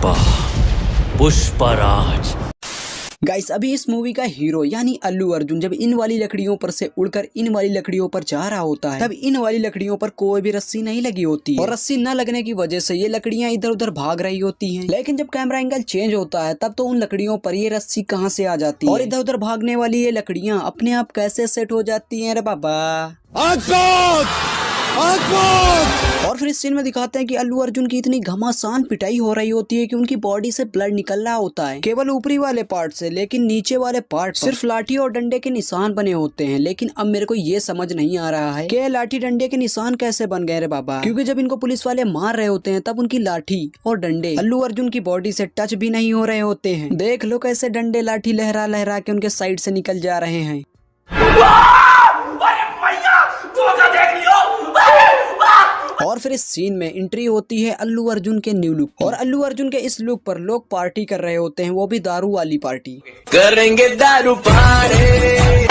Pushpa, Pushpraj. Guys अभी इस movie का हीरो यानी अल्लू अर्जुन जब इन वाली लकड़ियों पर से उड़कर इन वाली लकड़ियों पर जा रहा होता है, तब इन वाली लकड़ियों पर कोई भी रस्सी नहीं लगी होती है और रस्सी न लगने की वजह से ये लकड़ियां इधर उधर भाग रही होती हैं। लेकिन जब कैमरा एंगल चेंज होता है तब तो उन लकड़ियों पर ये रस्सी कहां से आ जाती है और इधर उधर भागने वाली ये लकड़ियां अपने आप कैसे सेट हो जाती है। अरे बाबा और फिर इस सीन में दिखाते हैं कि अल्लू अर्जुन की इतनी घमासान पिटाई हो रही होती है कि उनकी बॉडी से ब्लड निकल रहा होता है, केवल ऊपरी वाले पार्ट से, लेकिन नीचे वाले पार्ट सिर्फ लाठी और डंडे के निशान बने होते हैं। लेकिन अब मेरे को ये समझ नहीं आ रहा है कि लाठी डंडे के निशान कैसे बन गए रे बाबा, क्योंकि जब इनको पुलिस वाले मार रहे होते हैं तब उनकी लाठी और डंडे अल्लू अर्जुन की बॉडी से टच भी नहीं हो रहे होते हैं। देख लो कैसे डंडे लाठी लहरा लहरा के उनके साइड से निकल जा रहे हैं। और फिर इस सीन में एंट्री होती है अल्लू अर्जुन के न्यू लुक और अल्लू अर्जुन के इस लुक पर लोग पार्टी कर रहे होते हैं, वो भी दारू वाली पार्टी करेंगे दारू पार्टी।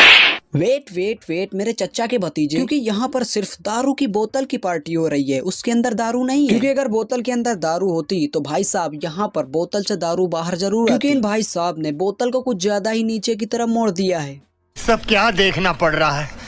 वेट वेट वेट मेरे चचा के भतीजे, क्योंकि यहाँ पर सिर्फ दारू की बोतल की पार्टी हो रही है, उसके अंदर दारू नहीं है। क्योंकि अगर बोतल के अंदर दारू होती तो भाई साहब यहाँ पर बोतल से दारू बाहर जरूर, क्योंकि इन भाई साहब ने बोतल को कुछ ज्यादा ही नीचे की तरफ मोड़ दिया है। सब क्या देखना पड़ रहा है,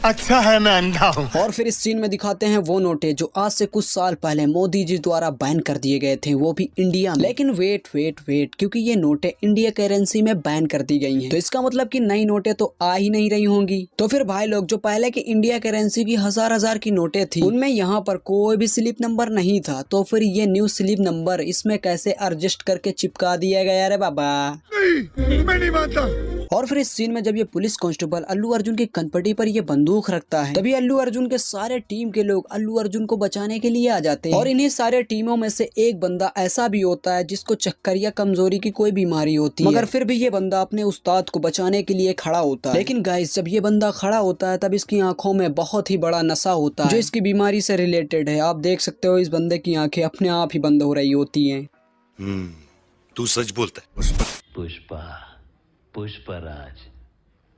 अच्छा है मैं अंधा हूँ। और फिर इस सीन में दिखाते हैं वो नोटे जो आज से कुछ साल पहले मोदी जी द्वारा बैन कर दिए गए थे, वो भी इंडिया में। लेकिन वेट वेट वेट, क्योंकि ये नोटे इंडिया करेंसी में बैन कर दी गई हैं, तो इसका मतलब कि नई नोटें तो आ ही नहीं रही होंगी। तो फिर भाई लोग जो पहले की इंडिया करेंसी की हजार की नोटें थी उनमें यहाँ पर कोई भी स्लिप नंबर नहीं था, तो फिर ये न्यू स्लिप नंबर इसमें कैसे एडजस्ट करके चिपका दिया गया रे बाबा। नहीं, मैं नहीं मानता। और फिर इस सीन में जब ये पुलिस कांस्टेबल अल्लू अर्जुन की कनपटी पर ये बंदूक रखता है, तभी अल्लू अर्जुन के सारे टीम के लोग अल्लू अर्जुन को बचाने के लिए आ जाते हैं। और इन्हीं सारे टीमों में से एक बंदा ऐसा भी होता है जिसको चक्कर या कमजोरी की कोई बीमारी होती है, मगर फिर भी ये बंदा अपने उस्ताद को बचाने के लिए खड़ा होता है। लेकिन गाइस जब ये बंदा खड़ा होता है तब इसकी आंखों में बहुत ही बड़ा नशा होता है जो इसकी बीमारी से रिलेटेड है। आप देख सकते हो इस बंदे की आंखें अपने आप ही बंद हो रही होती है। तू सच बोलता है। पुष्पा, पुष्पराज।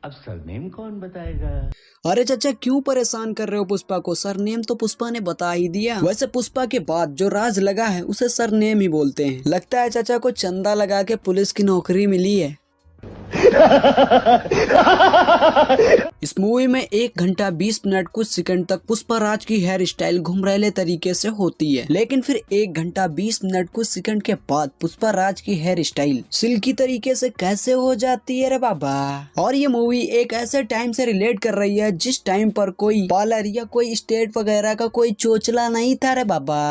अब सरनेम कौन बताएगा? अरे चाचा क्यों परेशान कर रहे हो पुष्पा को, सरनेम तो पुष्पा ने बता ही दिया। वैसे पुष्पा के बाद जो राज लगा है उसे सरनेम ही बोलते हैं। लगता है चाचा को चंदा लगा के पुलिस की नौकरी मिली है। इस मूवी में 1 घंटा 20 मिनट कुछ सेकंड तक पुष्पा राज की हेयर स्टाइल घुमरेले तरीके से होती है, लेकिन फिर 1 घंटा 20 मिनट कुछ सेकंड के बाद पुष्पा राज की हेयर स्टाइल सिल्की तरीके से कैसे हो जाती है रे बाबा। और ये मूवी एक ऐसे टाइम से रिलेट कर रही है जिस टाइम पर कोई पार्लर या कोई स्टेट वगैरह का कोई चोचला नहीं था रे बाबा।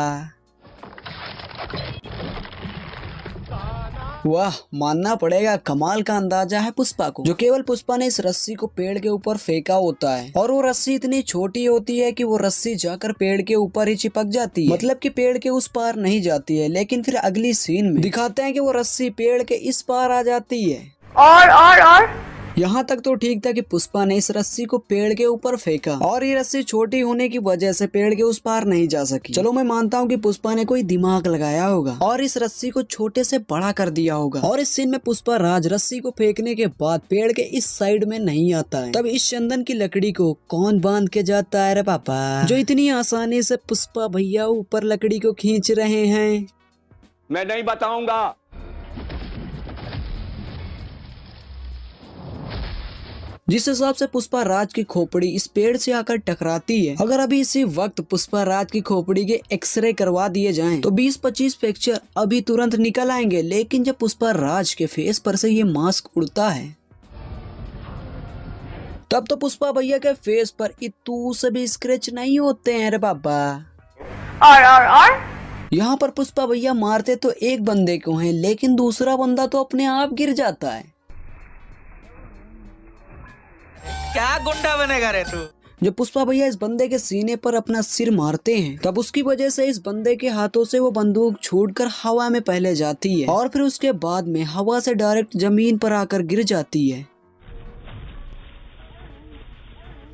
वाह, मानना पड़ेगा कमाल का अंदाजा है पुष्पा को, जो केवल पुष्पा ने इस रस्सी को पेड़ के ऊपर फेंका होता है और वो रस्सी इतनी छोटी होती है कि वो रस्सी जाकर पेड़ के ऊपर ही चिपक जाती है, मतलब कि पेड़ के उस पार नहीं जाती है। लेकिन फिर अगली सीन में दिखाते हैं कि वो रस्सी पेड़ के इस पार आ जाती है। और यहाँ तक तो ठीक था कि पुष्पा ने इस रस्सी को पेड़ के ऊपर फेंका और ये रस्सी छोटी होने की वजह से पेड़ के उस पार नहीं जा सकी। चलो मैं मानता हूँ कि पुष्पा ने कोई दिमाग लगाया होगा और इस रस्सी को छोटे से बड़ा कर दिया होगा। और इस सीन में पुष्पा राज रस्सी को फेंकने के बाद पेड़ के इस साइड में नहीं आता है, तब इस चंदन की लकड़ी को कौन बांध के जाता है रे पापा, जो इतनी आसानी से पुष्पा भैया ऊपर लकड़ी को खींच रहे हैं। मैं नहीं बताऊंगा। जिस हिसाब से पुष्पा राज की खोपड़ी इस पेड़ से आकर टकराती है, अगर अभी इसी वक्त पुष्पा राज की खोपड़ी के एक्सरे करवा दिए जाएं, तो 20-25 फ्रैक्चर अभी तुरंत निकल आएंगे। लेकिन जब पुष्पा राज के फेस पर से ये मास्क उड़ता है तब तो पुष्पा भैया के फेस पर इतू से भी स्क्रैच नहीं होते हैं रे बाबा। और यहाँ पर पुष्पा भैया मारते तो एक बंदे को हैं, लेकिन दूसरा बंदा तो अपने आप गिर जाता है। क्या गुंडा बनेगा रे तू। जब पुष्पा भैया इस बंदे के सीने पर अपना सिर मारते हैं तब उसकी वजह से इस बंदे के हाथों से वो बंदूक छूटकर हवा में पहले जाती है और फिर उसके बाद में हवा से डायरेक्ट जमीन पर आकर गिर जाती है।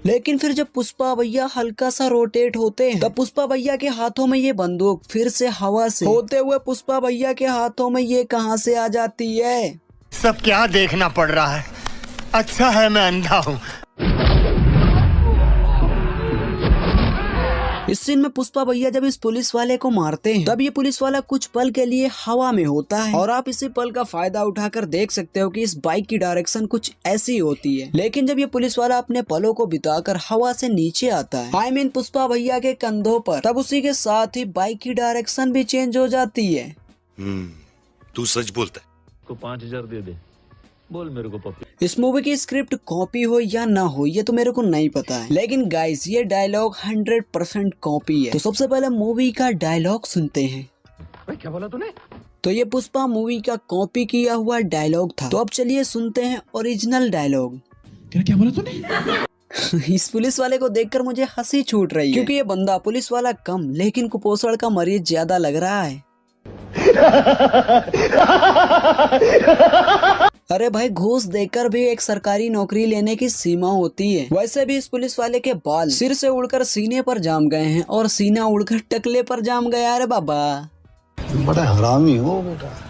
लेकिन फिर जब पुष्पा भैया हल्का सा रोटेट होते हैं तब पुष्पा भैया के हाथों में ये बंदूक फिर से हवा से होते हुए पुष्पा भैया के हाथों में ये कहां से आ जाती है। सब क्या देखना पड़ रहा है, अच्छा है मैं अंधा हूँ। इस सीन में पुष्पा भैया जब इस पुलिस वाले को मारते हैं तब ये पुलिस वाला कुछ पल के लिए हवा में होता है और आप इसी पल का फायदा उठाकर देख सकते हो कि इस बाइक की डायरेक्शन कुछ ऐसी होती है। लेकिन जब ये पुलिस वाला अपने पलों को बिताकर हवा से नीचे आता है, आई मीन पुष्पा भैया के कंधों पर, तब उसी के साथ ही बाइक की डायरेक्शन भी चेंज हो जाती है। तू सच बोलता है। को 5,000 दे दे, बोल मेरे को पप्पी। इस मूवी की स्क्रिप्ट कॉपी हो या ना हो ये तो मेरे को नहीं पता है, लेकिन गाइस ये डायलॉग 100% कॉपी है। तो सबसे पहले मूवी का डायलॉग सुनते हैं। क्या बोला तूने? तो ये पुष्पा मूवी का कॉपी किया हुआ डायलॉग था। तो अब चलिए सुनते हैं ओरिजिनल डायलॉग। क्या बोला तूने? इस पुलिस वाले को देखकर मुझे हंसी छूट रही है क्योंकि ये बंदा पुलिस वाला कम लेकिन कुपोषण का मरीज ज्यादा लग रहा है। अरे भाई, घूस देकर भी एक सरकारी नौकरी लेने की सीमा होती है। वैसे भी इस पुलिस वाले के बाल सिर से उड़कर सीने पर जाम गए हैं और सीना उड़कर टकले पर जाम गया। अरे बाबा, बड़ा हरामी हो बेटा।